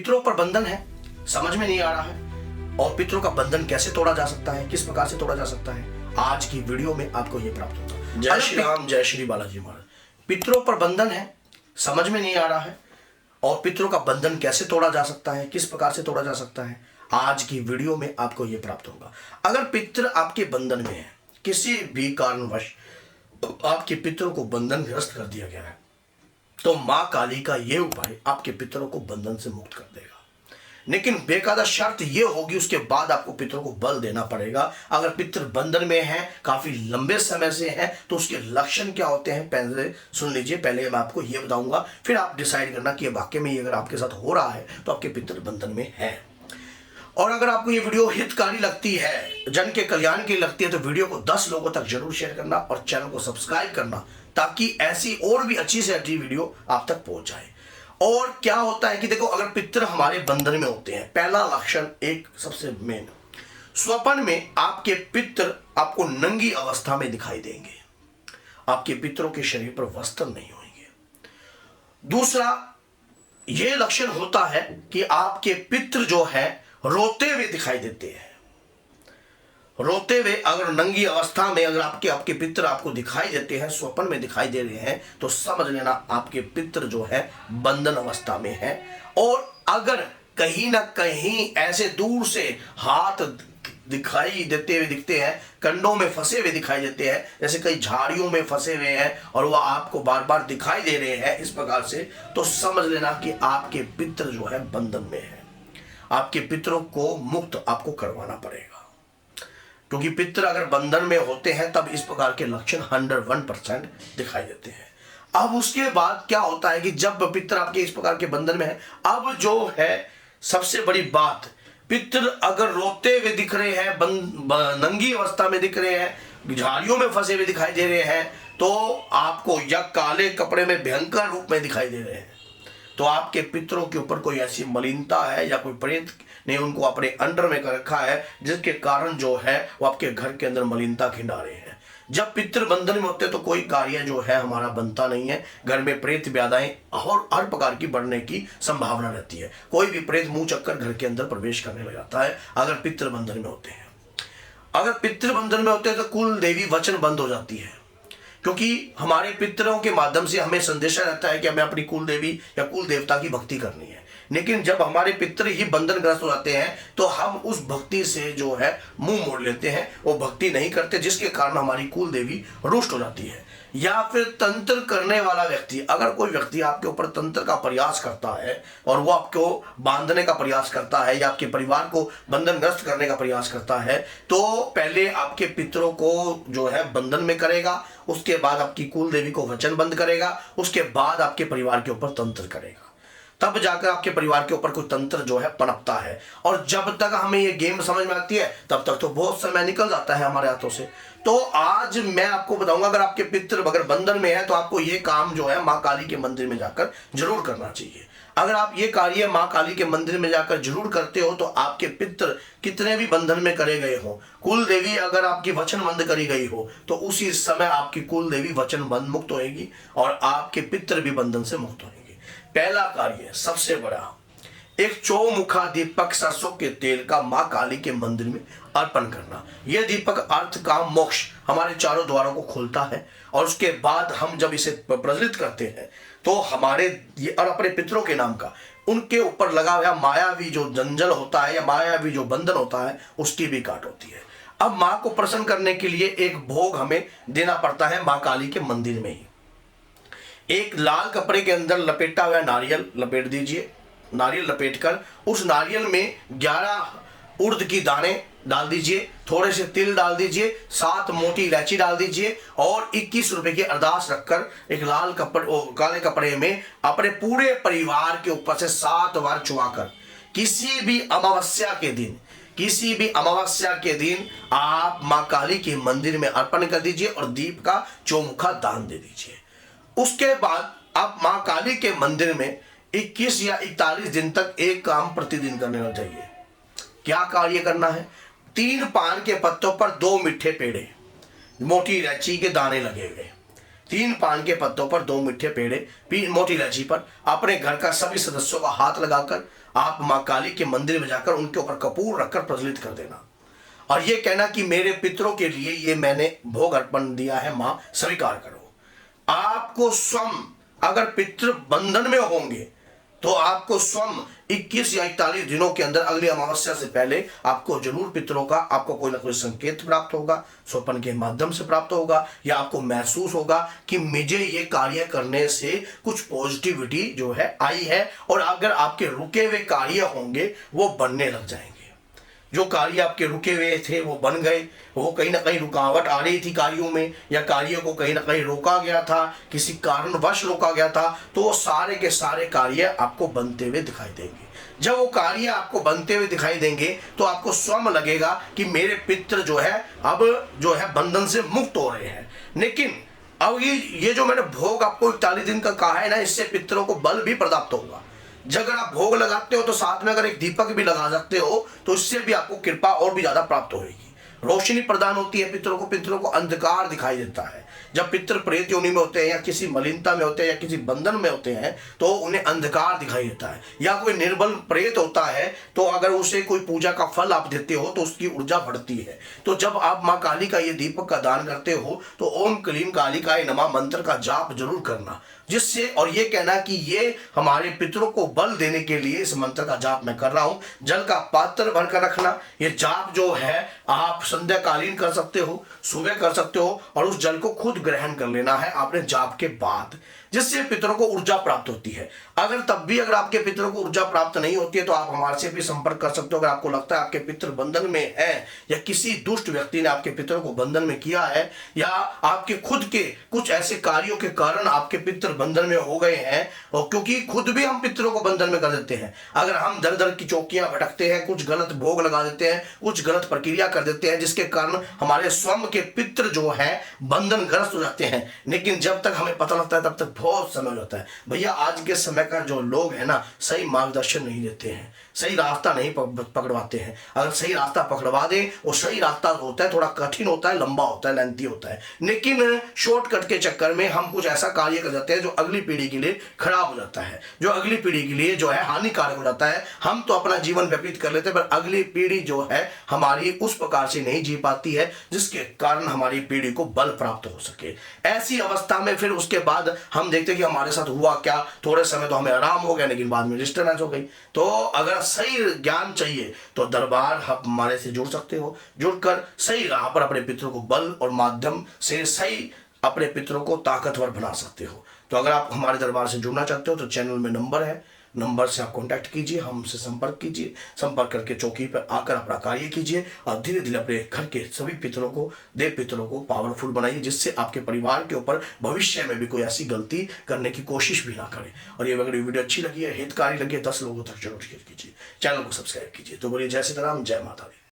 पितरों पर बंधन है, समझ में नहीं आ रहा है, और पितरों का बंधन कैसे तोड़ा जा सकता है, किस प्रकार से तोड़ा जा सकता है, आज की वीडियो में आपको ये प्राप्त होगा। जय श्री राम, जय श्री बालाजी महाराज। पितरों पर बंधन है, समझ में नहीं आ रहा है, और पितरों का बंधन कैसे तोड़ा जा सकता है, किस प्रकार से तोड़ा जा सकता है, आज की वीडियो में आपको ये प्राप्त होगा। अगर पितृ आपके बंधन में है, किसी भी कारणवश आपके पितरों को बंधनग्रस्त कर दिया गया है, तो मां काली का यह उपाय आपके पितरों को बंधन से मुक्त कर देगा। लेकिन बेकायदा शर्त यह होगी, उसके बाद आपको पितरों को बल देना पड़ेगा। अगर पितृ बंधन में है, काफी लंबे समय से है, तो उसके लक्षण क्या होते हैं पहले सुन लीजिए। पहले मैं आपको यह बताऊंगा, फिर आप डिसाइड करना कि वाकई में ये अगर आपके साथ हो रहा है तो आपके पितृ बंधन में है। और अगर आपको ये वीडियो हितकारी लगती है, जन के कल्याण की लगती है, तो वीडियो को 10 लोगों तक जरूर शेयर करना और चैनल को सब्सक्राइब करना, ताकि ऐसी और भी अच्छी से अच्छी वीडियो आप तक पहुंच जाए। और क्या होता है कि देखो, अगर पितृ हमारे बंधन में होते हैं, पहला लक्षण एक सबसे मेन, स्वप्न में आपके पितृ आपको नंगी अवस्था में दिखाई देंगे, आपके पितरों के शरीर पर वस्त्र नहीं होंगे। दूसरा यह लक्षण होता है कि आपके पितृ जो है रोते हुए दिखाई देते हैं। रोते हुए अगर नंगी अवस्था में अगर आपके पितृ आपको दिखाई देते हैं, स्वप्न में दिखाई दे रहे हैं, तो समझ लेना आपके पितृ जो है बंधन अवस्था में है। और अगर कहीं ना कहीं ऐसे दूर से हाथ दिखाई देते हुए दिखते हैं, कंडों में फंसे हुए दिखाई देते हैं, जैसे कई झाड़ियों में फंसे हुए हैं और वह आपको बार बार दिखाई दे रहे हैं इस प्रकार से, तो समझ लेना कि आपके पितृ जो है बंधन में है। आपके पितरों को मुक्त आपको करवाना पड़ेगा, क्योंकि पितृ अगर बंधन में होते हैं तब इस प्रकार के लक्षण 101% दिखाई देते हैं। अब उसके बाद क्या होता है कि जब पितृ आपके इस प्रकार के बंधन में है, अब जो है सबसे बड़ी बात, पितृ अगर रोते हुए दिख रहे हैं, नंगी अवस्था में दिख रहे हैं, झाड़ियों में फंसे हुए दिखाई दे रहे हैं, तो आपको या काले कपड़े में भयंकर रूप में दिखाई दे रहे हैं, तो आपके पितरों के ऊपर कोई ऐसी मलिनता है या कोई प्रेत ने उनको अपने अंडर में कर रखा है, जिसके कारण जो है वो आपके घर के अंदर मलिनता खिंडा रहे हैं। जब पितृ बंधन में होते हैं तो कोई कार्य जो है हमारा बनता नहीं है, घर में प्रेत व्याधाएं और हर प्रकार की बढ़ने की संभावना रहती है। कोई भी प्रेत मुंह चक्कर घर के अंदर प्रवेश करने लग जाता है अगर पितृ बंधन में होते हैं। अगर पितृ बंधन में होते हैं तो कुल देवी वचन बंद हो जाती है, क्योंकि हमारे पितरों के माध्यम से हमें संदेशा रहता है कि हमें अपनी कुल देवी या कुल देवता की भक्ति करनी है। लेकिन जब हमारे पितृ ही बंधनग्रस्त हो जाते हैं तो हम उस भक्ति से जो है मुंह मोड़ लेते हैं, वो भक्ति नहीं करते, जिसके कारण हमारी कुल देवी रुष्ट हो जाती है। या फिर तंत्र करने वाला व्यक्ति, अगर कोई व्यक्ति आपके ऊपर तंत्र का प्रयास करता है और वो आपको बांधने का प्रयास करता है या आपके परिवार को बंधनग्रस्त करने का प्रयास करता है, तो पहले आपके पितरों को जो है बंधन में करेगा, उसके बाद आपकी कुल देवी को वचन बंद करेगा, उसके बाद आपके परिवार के ऊपर तंत्र करेगा, तब जाकर आपके परिवार के ऊपर कोई तंत्र जो है पनपता है। और जब तक हमें ये गेम समझ में आती है तब तक तो बहुत समय निकल जाता है हमारे हाथों से। तो आज मैं आपको बताऊंगा, अगर आपके पितृ अगर बंधन में है तो आपको ये काम जो है मां काली के मंदिर में जाकर जरूर करना चाहिए। अगर आप ये कार्य मां काली के मंदिर में जाकर जरूर करते हो तो आपके पितृ कितने भी बंधन में करे गए हो, कुल देवी अगर आपकी वचन बंद करी गई हो, तो उसी समय आपकी कुल देवी वचन बंद मुक्त होएगी और आपके पितृ भी बंधन से मुक्त होंगे। पहला कार्य सबसे बड़ा, एक चौमुखा दीपक सरसों के तेल का मां काली के मंदिर में अर्पण करना। यह दीपक अर्थ काम मोक्ष हमारे चारों द्वारों को खोलता है, और उसके बाद हम जब इसे प्रज्वलित करते हैं तो हमारे ये और अपने पितरों के नाम का उनके ऊपर लगा हुआ मायावी जो जंजल होता है या मायावी जो बंधन होता है उसकी भी काट होती है। अब मां को प्रसन्न करने के लिए एक भोग हमें देना पड़ता है मां काली के मंदिर में ही। एक लाल कपड़े के अंदर लपेटा हुआ नारियल लपेट दीजिए। नारियल लपेटकर उस नारियल में 11 उड़द की दाने डाल दीजिए, थोड़े से तिल डाल दीजिए, 7 मोटी इलायची डाल दीजिए और 21 रुपए की अरदास रखकर एक लाल काले कपड़े में अपने पूरे परिवार के ऊपर से 7 बार चुवाकर किसी भी अमावस्या के दिन आप मां काली के मंदिर में अर्पण कर दीजिए और दीप का चौमुखा दान दे दीजिए। उसके बाद आप मां काली के मंदिर में 21 या 41 दिन तक एक काम प्रतिदिन करना चाहिए। क्या कार्य करना है? 3 पान के पत्तों पर 2 मीठे पेड़े, मोटी इलायची के दाने लगे हुए, 3 पान के पत्तों पर 2 मीठे पेड़े मोटी इलायची पर अपने घर का सभी सदस्यों का हाथ लगाकर आप माँ काली के मंदिर में जाकर उनके ऊपर कपूर रखकर प्रज्वलित कर देना और ये कहना कि मेरे पितरों के लिए ये मैंने भोग अर्पण दिया है, माँ स्वीकार करो। आपको स्वयं अगर पितृ बंधन में होंगे तो आपको स्वयं 21 या 41 दिनों के अंदर अगली अमावस्या से पहले आपको जरूर पितरों का आपको कोई ना कोई संकेत प्राप्त होगा, स्वप्न के माध्यम से प्राप्त होगा, या आपको महसूस होगा कि मुझे ये कार्य करने से कुछ पॉजिटिविटी जो है आई है, और अगर आपके रुके हुए कार्य होंगे वो बनने लग जाएंगे। जो कार्य आपके रुके हुए थे वो बन गए, वो कहीं ना कहीं रुकावट आ रही थी कार्यों में, या कार्यों को कहीं ना कहीं रोका गया था, किसी कारणवश रोका गया था, तो वो सारे के सारे कार्य आपको बनते हुए दिखाई देंगे। जब वो कार्य आपको बनते हुए दिखाई देंगे तो आपको स्वयं लगेगा कि मेरे पितृ जो है अब जो है बंधन से मुक्त हो रहे हैं। लेकिन अब ये जो मैंने भोग आपको 41 दिन का कहा है ना, इससे पितरों को बल भी प्राप्त होगा। जब अगर आप भोग लगाते हो तो साथ में अगर एक दीपक भी लगा सकते हो तो इससे भी आपको कृपा और भी ज्यादा प्राप्त होगी, रोशनी प्रदान होती है पितरों को। पितरों को अंधकार दिखाई देता है। जब पितृ प्रेत योनि में होते हैं या किसी मलिनता में होते हैं या किसी बंधन में होते हैं तो उन्हें अंधकार दिखाई देता है। या कोई निर्बल प्रेत होता है तो अगर उसे कोई पूजा का फल आप देते हो तो उसकी ऊर्जा बढ़ती है। तो जब आप माँ काली का ये दीपक का दान करते हो तो ओम क्लीम कालिकाय नमः मंत्र का जाप जरूर करना, जिससे और ये कहना कि ये हमारे पितरों को बल देने के लिए इस मंत्र का जाप मैं कर रहा हूं। जल का पात्र भरकर रखना। ये जाप जो है आप संध्या कालीन कर सकते हो, सुबह कर सकते हो, और उस जल को खुद ग्रहण कर लेना है आपने जाप के बाद, जिससे पितरों को ऊर्जा प्राप्त होती है। अगर तब भी अगर आपके पितरों को ऊर्जा प्राप्त नहीं होती है तो आप हमारे से भी संपर्क कर सकते हो। अगर आपको लगता है आपके पितृ बंधन में है या किसी दुष्ट व्यक्ति ने आपके पितरों को बंधन में किया है, या आपके खुद के कुछ ऐसे कार्यों के कारण आपके पितृ बंधन में हो गए हैं, और क्योंकि खुद भी हम पितरों को बंधन में कर देते हैं। अगर हम दर दर की चौकियां भटकते हैं, कुछ गलत भोग लगा देते हैं, कुछ गलत प्रक्रिया कर देते हैं, जिसके कारण हमारे स्वयं के पितृ जो है बंधन ग्रस्त हो जाते हैं। लेकिन जब तक हमें पता लगता है तब तक बहुत समय हो जाता है। भैया आज के समय का जो लोग है ना, सही मार्गदर्शन नहीं देते हैं, सही रास्ता नहीं पकड़वाते हैं। अगर सही रास्ता पकड़वा दें, वो सही रास्ता होता है थोड़ा कठिन होता है, लंबा होता है, लेंथी होता है, लेकिन शॉर्टकट के चक्कर में हम कुछ ऐसा कार्य कर जाते हैं जो अगली पीढ़ी के लिए खराब हो जाता है, जो अगली पीढ़ी के लिए जो है हानिकारक हो जाता है। हम तो अपना जीवन व्यतीत कर लेते हैं पर अगली पीढ़ी जो है हमारी उस प्रकार से नहीं जी पाती है जिसके कारण हमारी पीढ़ी को बल प्राप्त हो सके। ऐसी अवस्था में फिर उसके बाद हम देखते हैं कि हमारे साथ हुआ क्या, थोड़े समय तो हमें आराम हो गया लेकिन बाद में डिस्टर्बेंस हो गई। तो अगर सही ज्ञान चाहिए तो दरबार हमारे से जुड़ सकते हो, जुड़कर सही राह पर अपने पितरों को बल और माध्यम से सही अपने पितरों को ताकतवर बना सकते हो। तो अगर आप हमारे दरबार से जुड़ना चाहते हो तो चैनल में नंबर है, नंबर से आप कांटेक्ट कीजिए, हमसे संपर्क कीजिए, संपर्क करके चौकी पर आकर अपना कार्य कीजिए और धीरे धीरे अपने घर के सभी पितरों को, देव पितरों को पावरफुल बनाइए, जिससे आपके परिवार के ऊपर भविष्य में भी कोई ऐसी गलती करने की कोशिश भी ना करे। और ये अगर वीडियो अच्छी लगी है, हितकारी लगी है, 10 लोगों तक जरूर शेयर कीजिए, चैनल को सब्सक्राइब कीजिए। तो बोलिए जय सीताराम, जय माता दी।